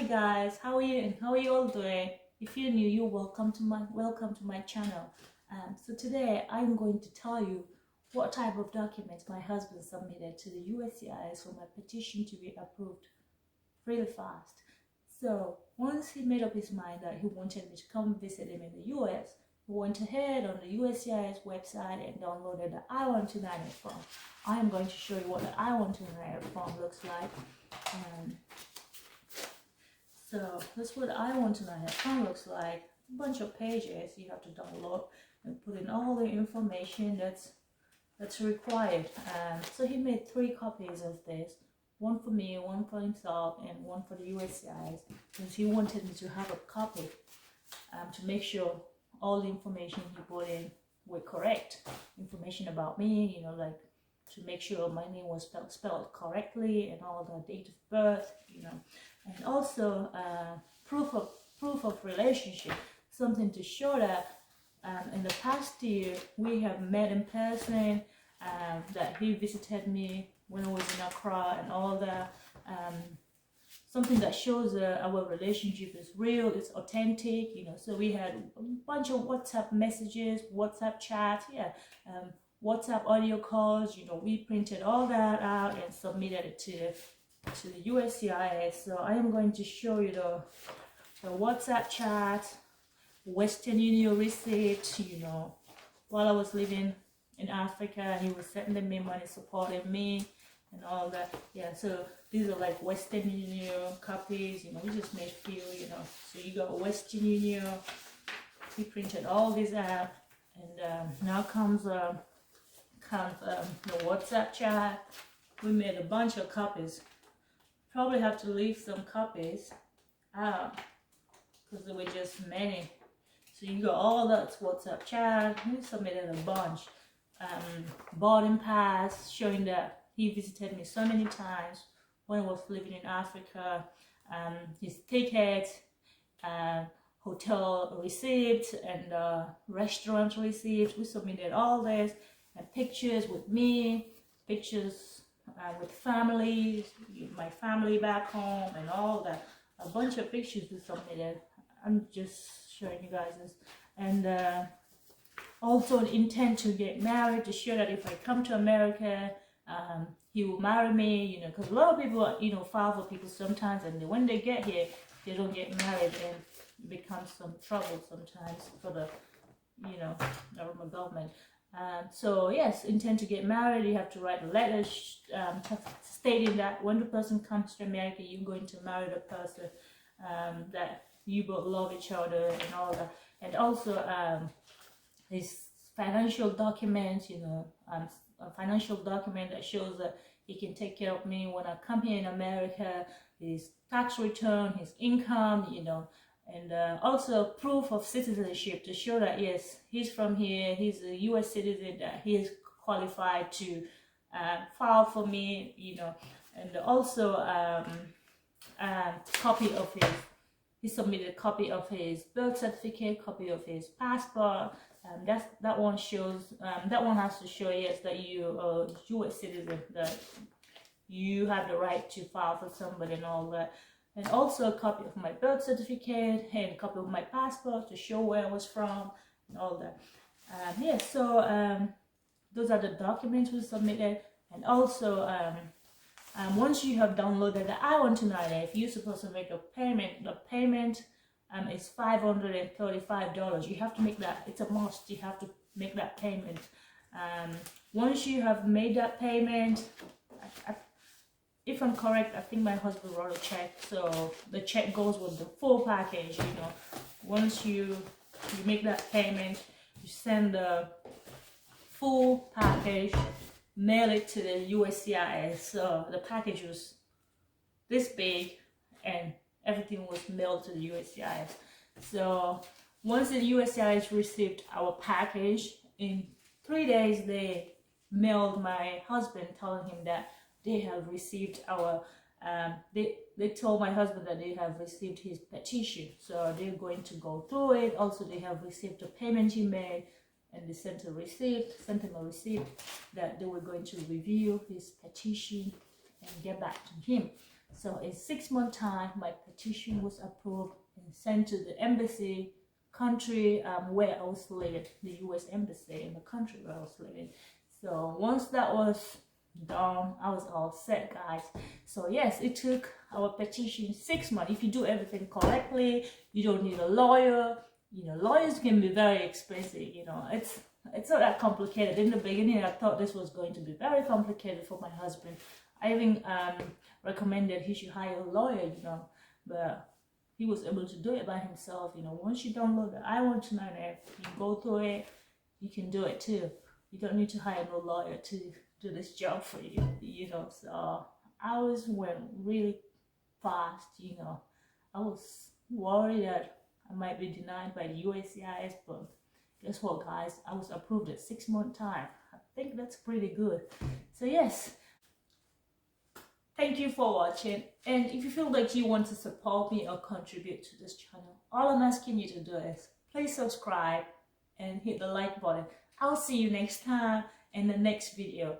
Hi guys, how are you and how are you all doing? If you're new, you're welcome to my channel. So today I'm going to tell you what type of documents my husband submitted to the USCIS for my petition to be approved really fast. So once he made up his mind that he wanted me to come visit him in the US, he went ahead on the USCIS website and downloaded the I129F form. I am going to show you what the I129F form looks like. So that's what the I129F form looks like. A bunch of pages you have to download and put in all the information that's required. So he made 3 copies of this. One for me, one for himself, and one for the USCIS, because he wanted me to have a copy to make sure all the information he put in were correct. Information about me, you know, like to make sure my name was spelled correctly and all the date of birth, you know, and also proof of relationship, something to show that in the past year we have met in person, that he visited me when I was in Accra and all that. Something that shows our relationship is real, it's authentic, you know. So we had a bunch of WhatsApp messages, WhatsApp chats, WhatsApp audio calls, you know. We printed all that out and submitted it to the USCIS. So I am going to show you the WhatsApp chat, Western Union receipt, you know. While I was living in Africa, he was sending me money, supporting me and all that. Yeah, so these are like Western Union copies, you know. We just made few, you know. So you got Western Union. We printed all these out, and now comes the WhatsApp chat. We made a bunch of copies. Probably have to leave some copies out because there were just many. So you got all that WhatsApp chat. We submitted a bunch. Boarding pass showing that he visited me so many times when I was living in Africa. His ticket, hotel receipt, and restaurant receipt. We submitted all this, and pictures with me, pictures with family, my family back home, and all that. A bunch of pictures we submitted. I'm just showing you guys this. And also an intent to get married, to show that if I come to America, he will marry me, you know, because a lot of people, you know, file for people sometimes, and when they get here, they don't get married, and it becomes some trouble sometimes for the, you know, government. So yes, intend to get married. You have to write a letter stating that when the person comes to America, you're going to marry the person, that you both love each other and all that. And also his financial documents, you know, a financial document that shows that he can take care of me when I come here in America, his tax return, his income, you know, and also proof of citizenship to show that yes, he's from here, he's a US citizen, that he is qualified to file for me, you know. And also copy of his, he submitted a copy of his birth certificate, copy of his passport. That one shows, that one has to show, yes, that you are a US citizen, that you have the right to file for somebody and all that. And also a copy of my birth certificate and a copy of my passport to show where I was from and all that. So those are the documents we submitted. And also once you have downloaded the I129F, you're supposed to make a payment. The payment is $535. You have to make that. It's a must. You have to make that payment. Once you have made that payment, if I'm correct, I think my husband wrote a check, so the check goes with the full package, you know. Once you make that payment, you send the full package, mail it to the USCIS. So the package was this big, and everything was mailed to the USCIS. So once the USCIS received our package, in 3 days they mailed my husband telling him that they have received our they told my husband that they have received his petition, so they're going to go through it. Also, they have received the payment he made, and they sent him a receipt that they were going to review his petition and get back to him. So in 6 months time, my petition was approved and sent to the embassy country where I was living, the US embassy in the country where I was living. So once that was done, I was all set, guys. So yes, it took our petition 6 months. If you do everything correctly, you don't need a lawyer. You know, lawyers can be very expensive. You know, it's not that complicated. In the beginning, I thought this was going to be very complicated for my husband. I even recommended he should hire a lawyer, you know, but he was able to do it by himself. You know, once you download the I129F, you go through it, you can do it too. You don't need to hire no lawyer to do this job for you, you know. So ours went really fast, you know. I was worried that I might be denied by the USCIS, but guess what, guys? I was approved at 6 month time. I think that's pretty good. So yes, thank you for watching. And if you feel like you want to support me or contribute to this channel, all I'm asking you to do is please subscribe and hit the like button. I'll see you next time in the next video.